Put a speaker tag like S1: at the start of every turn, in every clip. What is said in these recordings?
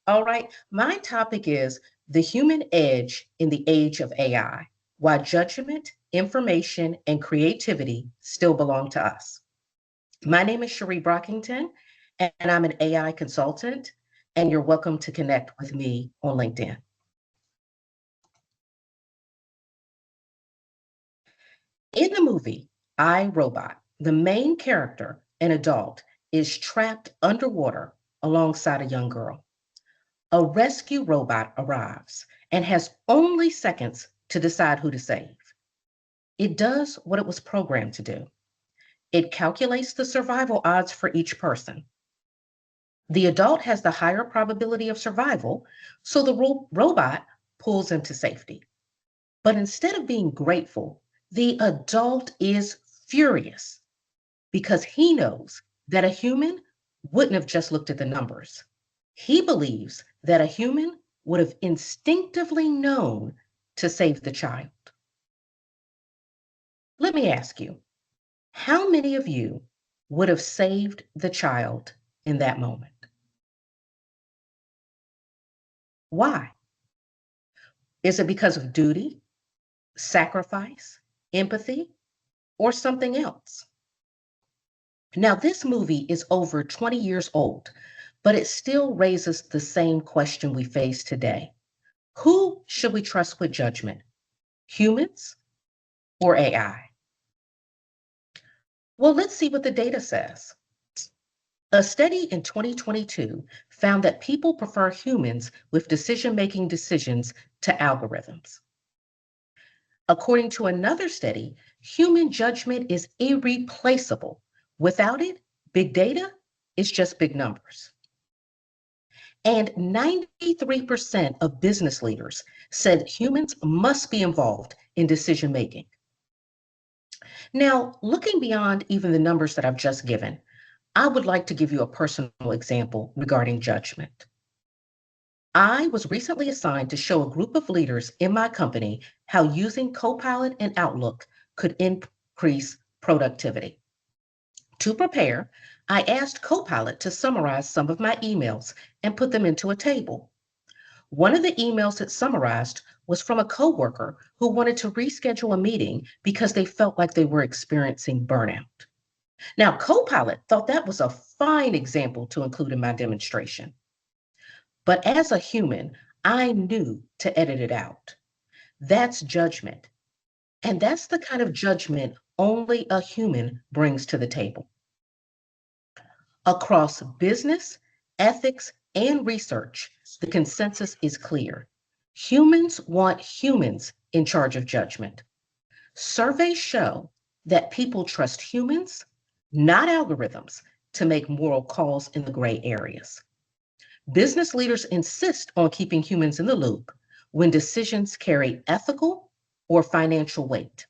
S1: All right, my topic is the human edge in the age of AI, why judgment, information, and creativity still belong to us. My name is Sharee Brockington, and I'm an AI consultant, and you're welcome to connect with me on LinkedIn. In the movie I, Robot, the main character, an adult, is trapped underwater alongside a young girl. A rescue robot arrives and has only seconds to decide who to save. It does what it was programmed to do. It calculates the survival odds for each person. The adult has the higher probability of survival, so the robot pulls him to safety. But instead of being grateful, the adult is furious because he knows that a human wouldn't have just looked at the numbers. He believes that a human would have instinctively known to save the child. Let me ask you, how many of you would have saved the child in that moment? Why? Is it because of duty, sacrifice, empathy, or something else? Now, this movie is over 20 years old, but it still raises the same question we face today. Who should we trust with judgment? Humans or AI? Well, let's see what the data says. A study in 2022 found that people prefer humans with decision-making decisions to algorithms. According to another study, human judgment is irreplaceable. Without it, big data is just big numbers. And 93% of business leaders said humans must be involved in decision making. Now, looking beyond even the numbers that I've just given, I would like to give you a personal example regarding judgment. I was recently assigned to show a group of leaders in my company how using Copilot and Outlook could increase productivity. To prepare, I asked Copilot to summarize some of my emails and put them into a table. One of the emails it summarized was from a coworker who wanted to reschedule a meeting because they felt like they were experiencing burnout. Now, Copilot thought that was a fine example to include in my demonstration. But as a human, I knew to edit it out. That's judgment. And that's the kind of judgment only a human brings to the table. Across business, ethics, and research, the consensus is clear. Humans want humans in charge of judgment. Surveys show that people trust humans, not algorithms, to make moral calls in the gray areas. Business leaders insist on keeping humans in the loop when decisions carry ethical or financial weight.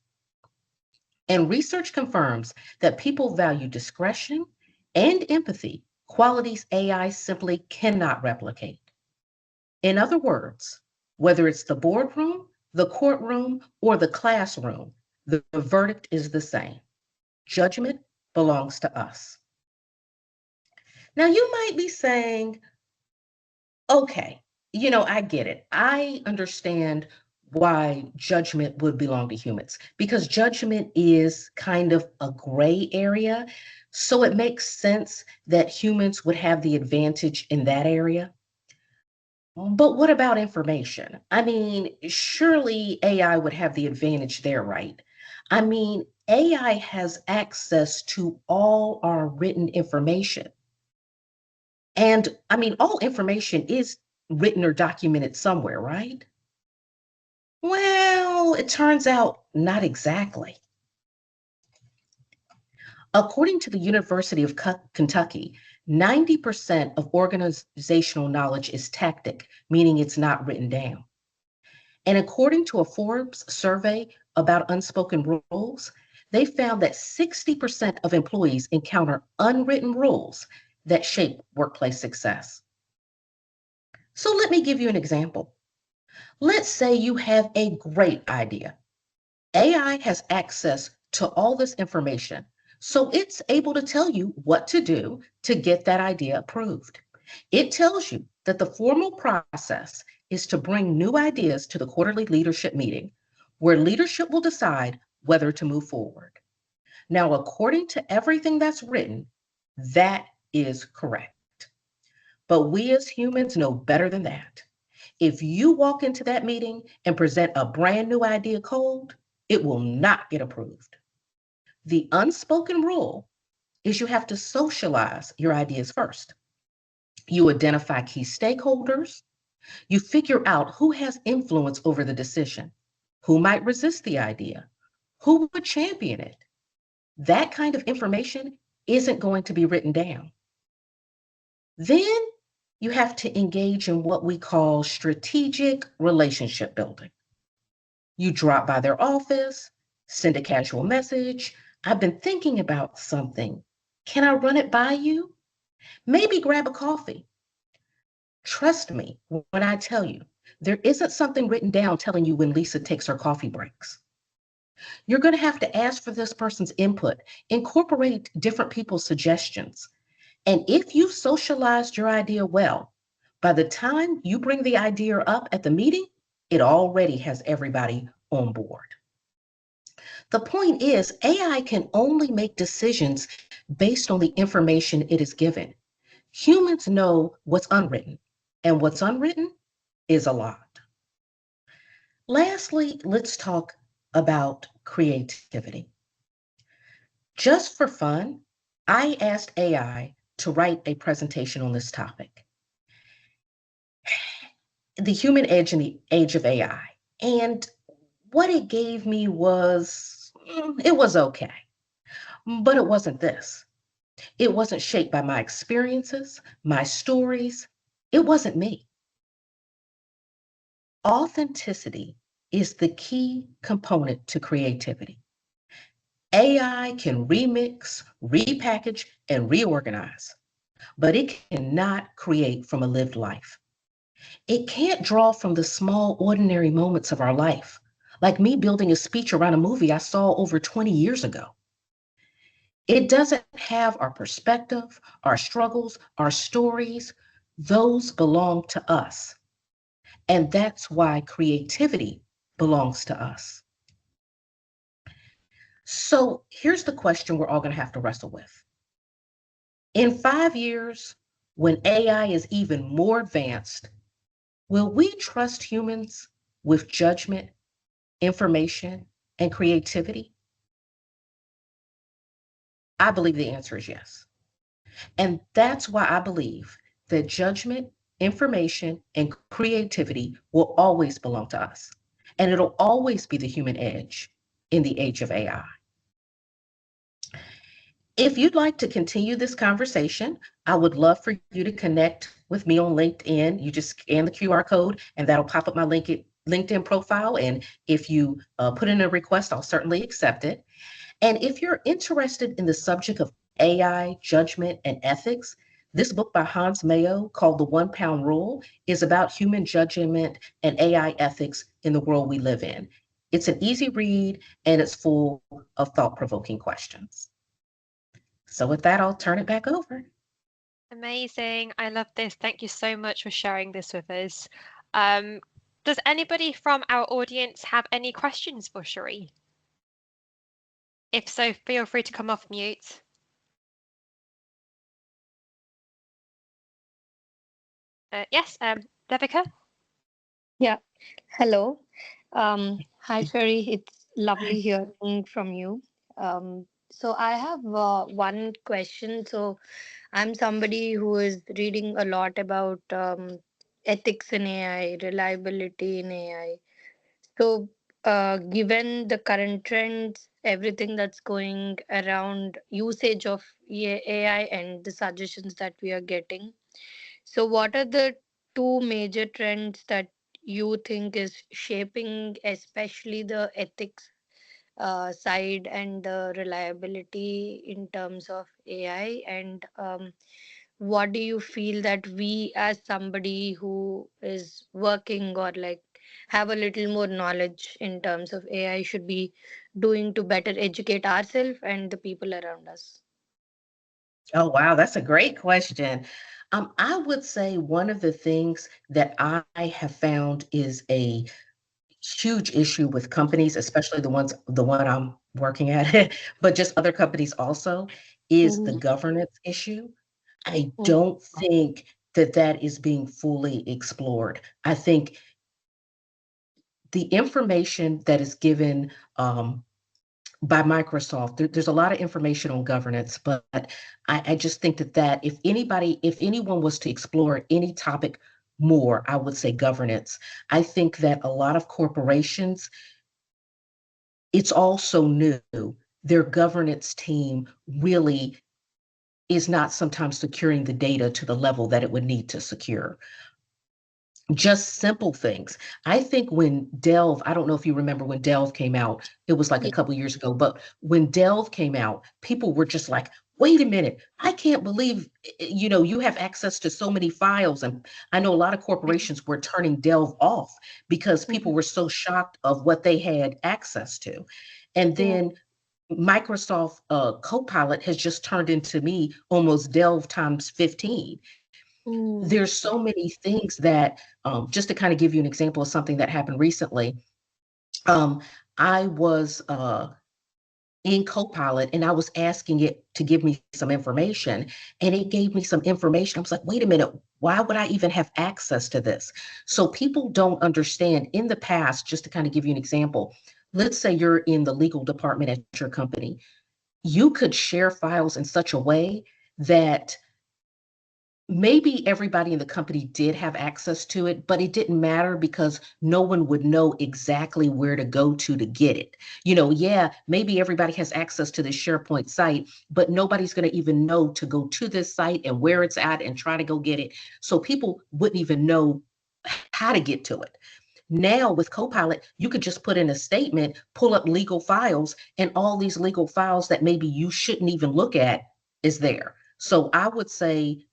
S1: And research confirms that people value discretion and empathy, qualities AI simply cannot replicate. In other words, whether it's the boardroom, the courtroom, or the classroom, the verdict is the same. Judgment belongs to us. Now, you might be saying, okay, I get it. I understand why judgment would belong to humans because judgment is kind of a gray area. So it makes sense that humans would have the advantage in that area. But what about information? I mean, surely AI would have the advantage there, right? I mean, AI has access to all our written information. And I mean, all information is written or documented somewhere, right? Well, it turns out not exactly. According to the University of Kentucky, 90% of organizational knowledge is tactic, meaning it's not written down. And according to a Forbes survey about unspoken rules, they found that 60% of employees encounter unwritten rules that shape workplace success. So let me give you an example. Let's say you have a great idea. AI has access to all this information, so it's able to tell you what to do to get that idea approved. It tells you that the formal process is to bring new ideas to the quarterly leadership meeting, where leadership will decide whether to move forward. Now, according to everything that's written, that is correct. But we as humans know better than that. If you walk into that meeting and present a brand new idea cold, it will not get approved. The unspoken rule is you have to socialize your ideas first. You identify key stakeholders. You figure out who has influence over the decision, who might resist the idea, who would champion it. That kind of information isn't going to be written down. Then you have to engage in what we call strategic relationship building. You drop by their office, send a casual message. I've been thinking about something. Can I run it by you? Maybe grab a coffee. Trust me when I tell you, there isn't something written down telling you when Lisa takes her coffee breaks. You're going to have to ask for this person's input, incorporate different people's suggestions. And if you've socialized your idea well, by the time you bring the idea up at the meeting, it already has everybody on board. The point is, AI can only make decisions based on the information it is given. Humans know what's unwritten, and what's unwritten is a lot. Lastly, let's talk about creativity. Just for fun, I asked AI to write a presentation on this topic, the human edge in the age of AI. And what it gave me was, it was okay, but it wasn't this. It wasn't shaped by my experiences, my stories. It wasn't me. Authenticity is the key component to creativity. AI can remix, repackage, and reorganize, but it cannot create from a lived life. It can't draw from the small, ordinary moments of our life, like me building a speech around a movie I saw over 20 years ago. It doesn't have our perspective, our struggles, our stories. Those belong to us. And that's why creativity belongs to us. So here's the question we're all going to have to wrestle with. In 5 years, when AI is even more advanced, will we trust humans with judgment, information, and creativity? I believe the answer is yes. And that's why I believe that judgment, information, and creativity will always belong to us. And it'll always be the human edge in the age of AI. If you'd like to continue this conversation, I would love for you to connect with me on LinkedIn. You just scan the QR code and that'll pop up my LinkedIn profile. And if you put in a request, I'll certainly accept it. And if you're interested in the subject of AI, judgment, and ethics, this book by Hans Mayo called The 1 Pound Rule is about human judgment and AI ethics in the world we live in. It's an easy read and it's full of thought-provoking questions. So with that, I'll turn it back over.
S2: Amazing. I love this. Thank you so much for sharing this with us. Um, does anybody from our audience have any questions for Sharee? If so, feel free to come off mute. Yes, Devika?
S3: Yeah. Hello. Hi, Sherry. It's lovely hearing from you. So I have one question. So I'm somebody who is reading a lot about ethics in AI, reliability in AI. So, given the current trends, everything that's going around usage of AI and the suggestions that we are getting, so what are the two major trends that you think is shaping, especially the ethics side and the reliability in terms of AI? And what do you feel that we, as somebody who is working or like have a little more knowledge in terms of AI, should be doing to better educate ourselves and the people around us?
S1: Oh, wow, that's a great question. I would say one of the things that I have found is a huge issue with companies, especially the one I'm working at, but just other companies also, is the
S3: Mm-hmm.
S1: governance issue. I
S3: Mm-hmm.
S1: don't think that that is being fully explored. I think the information that is given by Microsoft, there's a lot of information on governance, but I just think that if anyone was to explore any topic more, I would say governance. I think that a lot of corporations, it's also new. Their governance team really is not sometimes securing the data to the level that it would need to secure. Just simple things. I think when Delve, I don't know if you remember when Delve came out, it was like a
S3: Yeah.
S1: couple years ago, but when Delve came out, people were just like, wait a minute, I can't believe, you have access to so many files. And I know a lot of corporations were turning Delve off because
S3: Mhm.
S1: people were so shocked of what they had access to. And
S3: Yeah.
S1: then Microsoft Copilot has just turned into me almost Delve times 15.
S3: Mm.
S1: There's so many things that, just to kind of give you an example of something that happened recently, um, I was in Copilot and I was asking it to give me some information, and it gave me some information. I was like, wait a minute, why would I even have access to this? So people don't understand in the past, just to kind of give you an example, let's say you're in the legal department at your company, you could share files in such a way that maybe everybody in the company did have access to it, but it didn't matter because no one would know exactly where to go to get it. Yeah, maybe everybody has access to the SharePoint site, but nobody's going to even know to go to this site and where it's at and try to go get it. So people wouldn't even know how to get to it. Now with Copilot, you could just put in a statement, pull up legal files, and all these legal files that maybe you shouldn't even look at is there. So I would say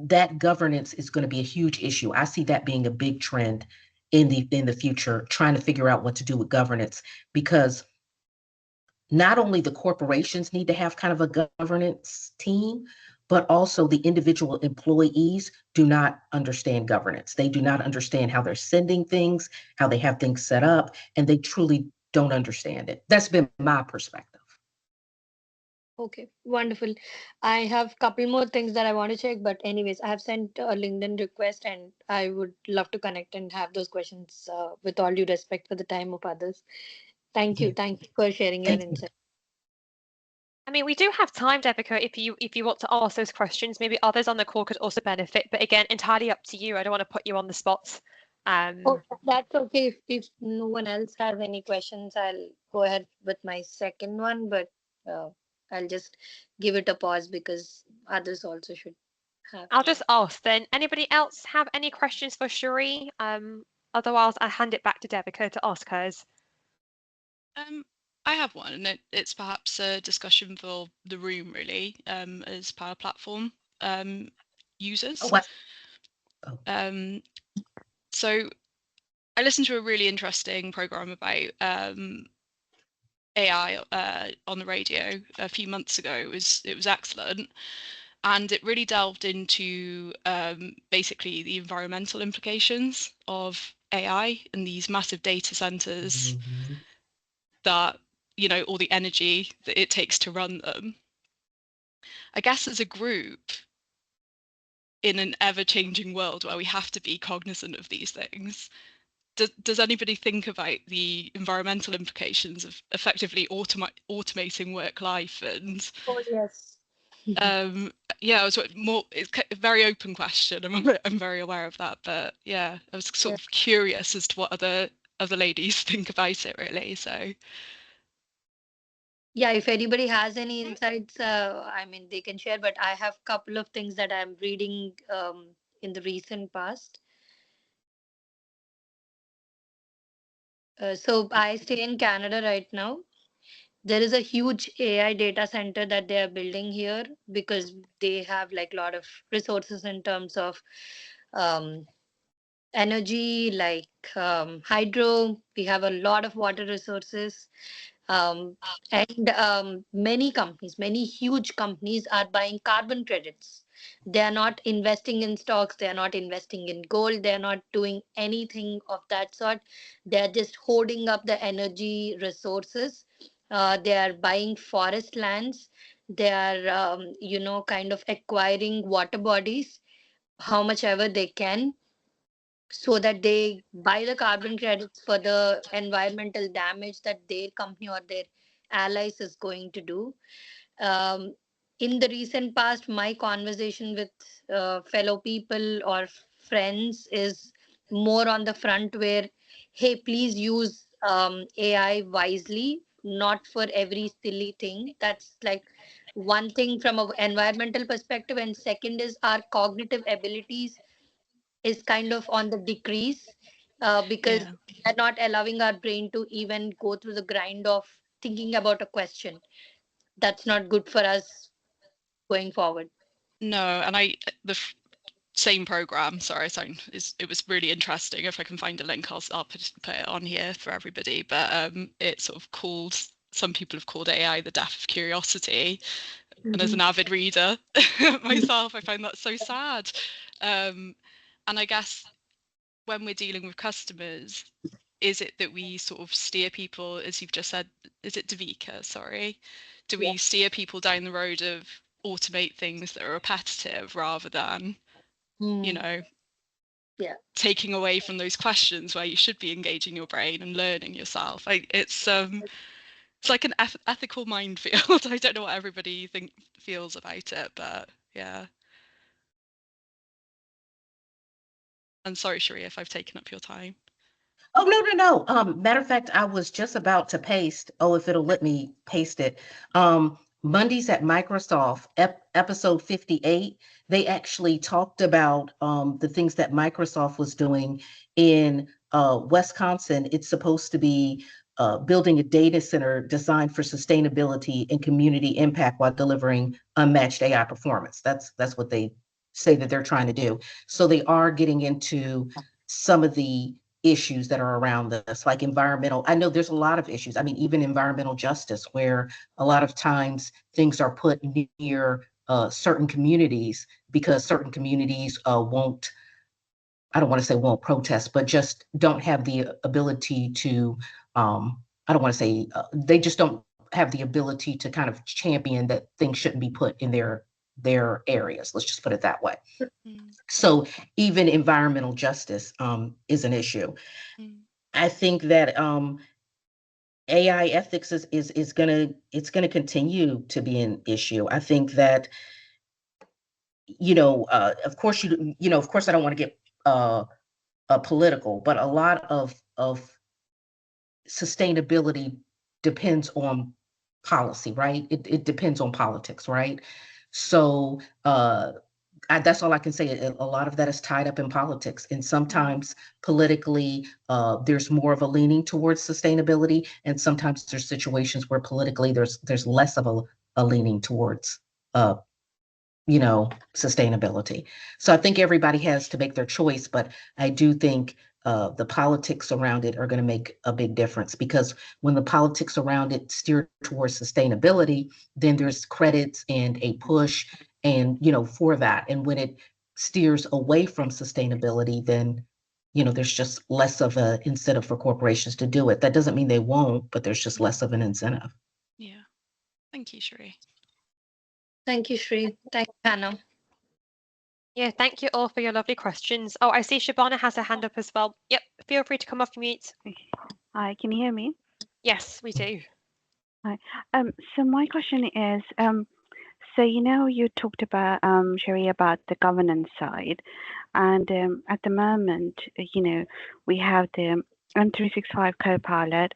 S1: that governance is going to be a huge issue. I see that being a big trend in the future, trying to figure out what to do with governance, because not only the corporations need to have kind of a governance team, but also the individual employees do not understand governance. They do not understand how they're sending things, how they have things set up, and they truly don't understand it. That's been my perspective.
S3: Okay, wonderful. I have couple more things that I want to check, but anyways, I have sent a LinkedIn request, and I would love to connect and have those questions with all due respect for the time of others. Thank you.
S1: Yeah.
S3: Thank you for sharing your
S1: Thank you.
S3: insight.
S2: I mean, we do have time, Devika, if you want to ask those questions. Maybe others on the call could also benefit. But again, entirely up to you. I don't want to put you on the spot.
S3: Oh,
S2: Um,
S3: that's okay. If no one else has any questions, I'll go ahead with my second one, but uh, I'll just give it a pause because others also should have.
S2: I'll just ask then. Anybody else have any questions for Sharee? Otherwise, I'll hand it back to Devika to ask hers.
S4: I have one, and it's perhaps a discussion for the room, really, as Power Platform
S1: Oh,
S4: users.
S1: what? Oh.
S4: Um, so I listened to a really interesting program about AI on the radio a few months ago. It was excellent, and it really delved into basically the environmental implications of AI and these massive data centers
S1: Mhm.
S4: that all the energy that it takes to run them. I guess as a group in an ever-changing world where we have to be cognizant of these things, does anybody think about the environmental implications of effectively automating work life? And
S3: Oh, yes.
S4: yeah, I was more, it's a very open question. I'm very aware of that, but yeah, I was sort of curious as to what other ladies think about it, really. So
S3: Yeah, if anybody has any insights, I mean, they can share, but I have couple of things that I'm reading in the recent past. So I stay in Canada right now. There is a huge AI data center that they are building here because they have like a lot of resources in terms of um, energy, like hydro. We have a lot of water resources. Um, and many huge companies are buying carbon credits. They are not investing in stocks, they are not investing in gold, they are not doing anything of that sort. They are just hoarding up the energy resources. They are buying forest lands. They are, kind of acquiring water bodies how much ever they can, so that they buy the carbon credits for the environmental damage that their company or their allies is going to do. um, in the recent past, my conversation with fellow people or friends is more on the front where, hey, please use AI wisely, not for every silly thing. That's like one thing from an environmental perspective. And second is our cognitive abilities is kind of on the decrease, because
S4: Yeah.
S3: we are not allowing our brain to even go through the grind of thinking about a question. That's not good for us going forward.
S4: No, and same program. Sorry, it was really interesting. If I can find a link, I'll put it on here for everybody. But it sort of called, some people have called AI the death of curiosity. And as
S3: Mhm.
S4: an avid reader myself, I find that so sad. And I guess when we're dealing with customers, is it that we sort of steer people, as you've just said, is it Davika? Sorry. Do
S3: Yeah.
S4: we steer people down the road of automate things that are repetitive rather than, you
S3: Mm.
S4: know,
S3: Yeah.
S4: taking away from those questions where you should be engaging your brain and learning yourself? It's like an ethical minefield. I don't know what everybody feels about it, but yeah. I'm sorry, Sharee, if I've taken up your time.
S1: Oh, no, no, no. Matter of fact, I was just about to paste. Oh, if it'll let me paste it. Mondays at Microsoft, episode 58, they actually talked about the things that Microsoft was doing in Wisconsin. It's supposed to be building a data center designed for sustainability and community impact while delivering unmatched AI performance. That's what they say that they're trying to do. So they are getting into some of the issues that are around us, like environmental. I know there's a lot of issues. I mean, even environmental justice, where a lot of times things are put near certain communities because certain communities won't, I don't want to say won't protest, but just don't have the ability to, I don't want to say, they just don't have the ability to kind of champion that things shouldn't be put in their areas. Let's just put it that way.
S4: Mm,
S1: So even environmental justice is an issue.
S4: mm,
S1: I think that AI ethics is gonna, it's gonna continue to be an issue. I think that, of course of course I don't want to get political, but a lot of sustainability depends on policy, right? It depends on politics, right? So that's all I can say. A lot of that is tied up in politics, and
S4: mm,
S1: sometimes politically, there's more of a leaning towards sustainability, and sometimes there's situations where politically there's less of a leaning towards uh, sustainability. So I think everybody has to make their choice, but I do think the politics around it are going to make a big difference, because when the politics around it steer towards sustainability, then there's credits and a push and, for that. And when it steers away from sustainability, then, there's just less of a incentive for corporations to do it. That doesn't mean they won't, but there's just less of an incentive.
S4: yeah. Thank you, Sharee.
S3: Thank you, Shri. Thank you, Hannah.
S2: Yeah, thank you all for your lovely questions. Oh, I see Shabana has her hand up as well. Yep, feel free to come off mute.
S5: Hi, can you hear me?
S2: Yes, we do.
S5: Hi. So my question is, so you talked about Sherry about the governance side, and at the moment, we have the M365 Copilot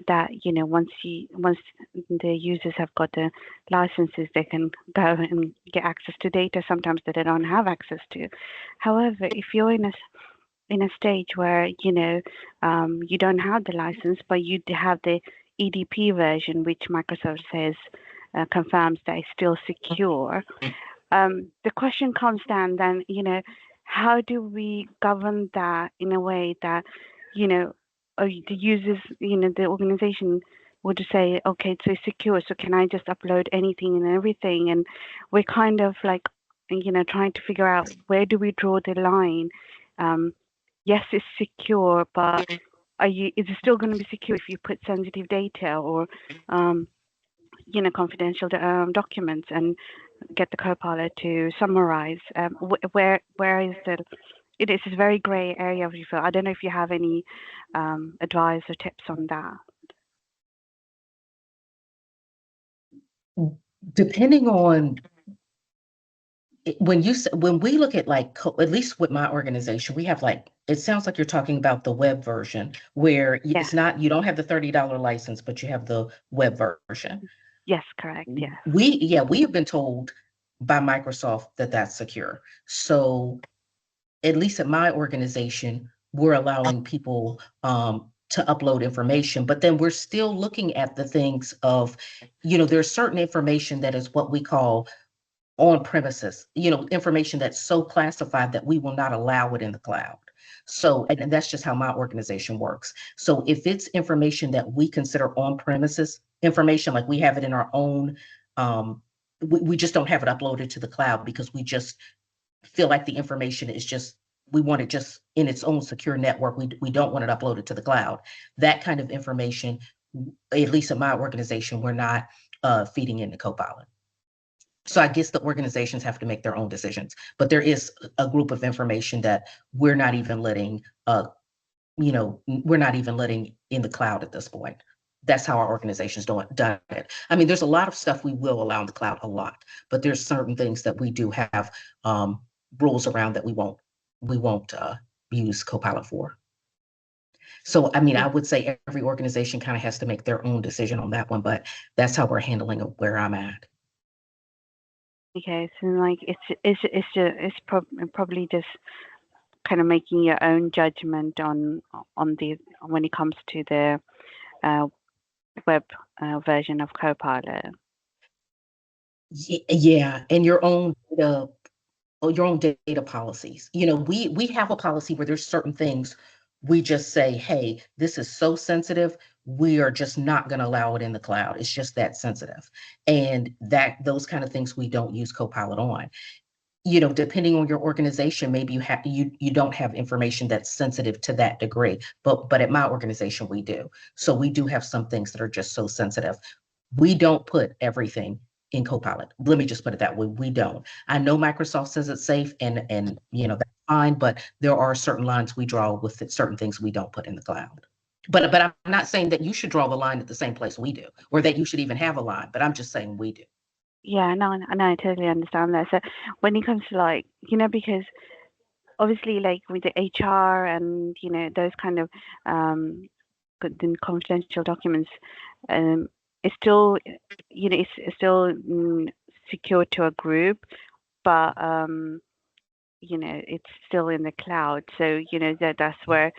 S5: that once the users have got the licenses, they can go and get access to data sometimes that they don't have access to. However, if you're in a stage where you don't have the license, but you have the EDP version, which Microsoft says confirms that it's still secure. The question comes down then, how do we govern that in a way that the users, the organization would say, okay, it's so secure, so can I just upload anything and everything? And we're kind of like, trying to figure out where do we draw the line. Yes, it's secure, but is it still going to be secure if you put sensitive data or confidential documents and get the Copilot to summarize? Where is the it is a very gray area of you feel. I don't know if you have any advice or tips on that.
S1: Depending on when we look at like at least with my organization, we have like, it sounds like you're talking about the web version where
S5: Yeah.
S1: it's not, you don't have the $30 license, but you have the web version.
S5: Yes, correct. Yes.
S1: We have been told by Microsoft that that's secure. So at least at my organization, we're allowing people to upload information, but then we're still looking at the things of, there's certain information that is what we call on premises, information that's so classified that we will not allow it in the cloud. So, and that's just how my organization works. So if it's information that we consider on premises information, like we have it in our own, we just don't have it uploaded to the cloud because we just feel like the information is just, we want it just in its own secure network. We don't want it uploaded to the cloud. That kind of information, at least in my organization, we're not feeding into Copilot. So I guess the organizations have to make their own decisions, but there is a group of information that we're not even letting, we're not even letting in the cloud at this point. That's how our organization's done it. I mean, there's a lot of stuff we will allow in the cloud, a lot, but there's certain things that we do have rules around that we won't use Copilot for. So, I mean, I would say every organization kind of has to make their own decision on that one, but that's how we're handling it where I'm at.
S5: Okay, so like it's probably just kind of making your own judgment on when it comes to the web version of Copilot.
S1: Yeah, and your own data policies. We have a policy where there's certain things we just say, hey, this is so sensitive, we are just not going to allow it in the cloud. It's just that sensitive. And those kind of things we don't use Copilot on. Depending on your organization, maybe you don't have information that's sensitive to that degree, but at my organization we do. So we do have some things that are just so sensitive. We don't put everything in Copilot. Let me just put it that way. We don't. I know Microsoft says it's safe and that's fine, but there are certain lines we draw with it, certain things we don't put in the cloud. But I'm not saying that you should draw the line at the same place we do, or that you should even have a line, but I'm just saying we do.
S5: Yeah, no, I totally understand that. So when it comes to like, because obviously like with the HR and, those kind of confidential documents, it's still, it's still secure to a group, but, it's still in the cloud. So, that's where,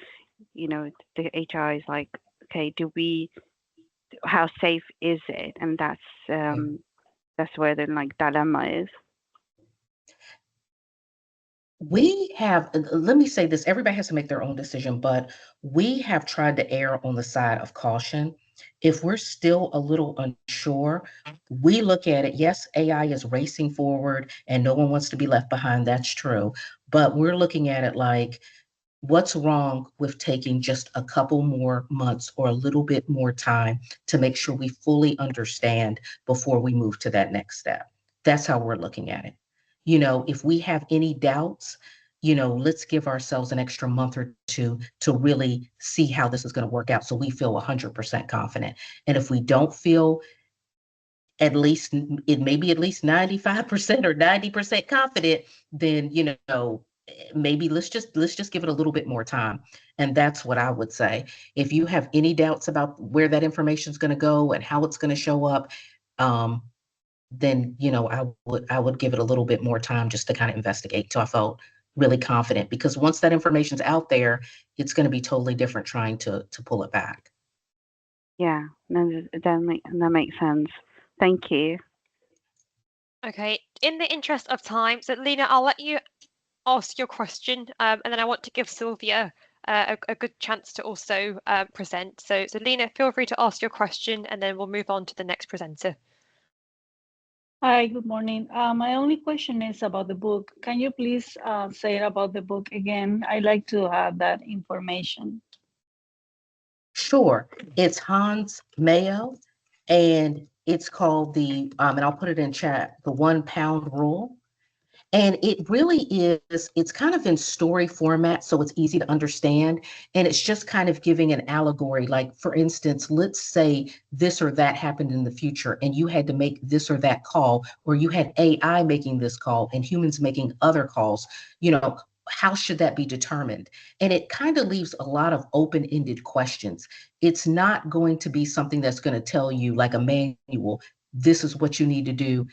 S5: the HR is like, okay, how safe is it? And that's where the like dilemma is.
S1: We have, let me say this, everybody has to make their own decision, but we have tried to err on the side of caution. If we're still a little unsure, we look at it, yes, AI is racing forward and no one wants to be left behind. That's true. But we're looking at it like, what's wrong with taking just a couple more months or a little bit more time to make sure we fully understand before we move to that next step? That's how we're looking at it. If we have any doubts, let's give ourselves an extra month or two to really see how this is going to work out so we feel 100% confident. And if we don't feel at least, it may be at least 95% or 90% confident, then, maybe let's just give it a little bit more time. And that's what I would say. If you have any doubts about where that information is going to go and how it's going to show up, then I would give it a little bit more time just to kind of investigate till I felt really confident, because once that information's out there, it's going to be totally different trying to pull it back.
S5: Yeah, no, that makes sense. Thank you.
S2: Okay, in the interest of time, so Lena, I'll let you ask your question, and then I want to give Sylvia a good chance to also present. So Lena, feel free to ask your question, and then we'll move on to the next presenter.
S6: Hi, good morning. My only question is about the book. Can you please say about the book again? I'd like to have that information.
S1: Sure. It's Hans Mayo, and it's called and I'll put it in chat, the 1 Pound Rule. And it really is, it's kind of in story format, so it's easy to understand. And it's just kind of giving an allegory. Like, for instance, let's say this or that happened in the future, and you had to make this or that call, or you had AI making this call and humans making other calls. How should that be determined? And it kind of leaves a lot of open-ended questions. It's not going to be something that's going to tell you, like a manual, this is what you need to do.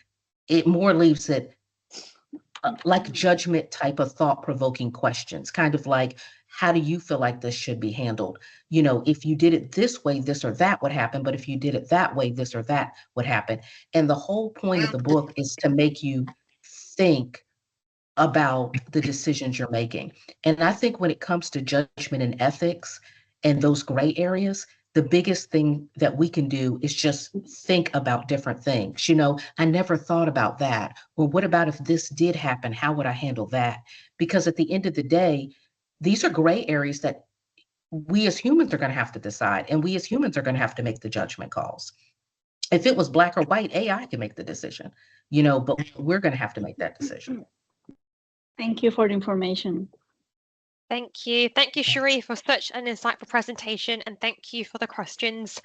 S1: It more leaves it like judgment type of thought-provoking questions, kind of like, how do you feel like this should be handled? If you did it this way, this or that would happen, but if you did it that way, this or that would happen. And the whole point of the book is to make you think about the decisions you're making. And I think when it comes to judgment and ethics and those gray areas, the biggest thing that we can do is just think about different things. I never thought about that. Well, what about if this did happen? How would I handle that? Because at the end of the day, these are gray areas that we as humans are going to have to decide, and we as humans are going to have to make the judgment calls. If it was black or white, AI can make the decision, but we're going to have to make that decision.
S6: Thank you for the information.
S2: Thank you. Thank you, Sharee, for such an insightful presentation, and thank you for the questions.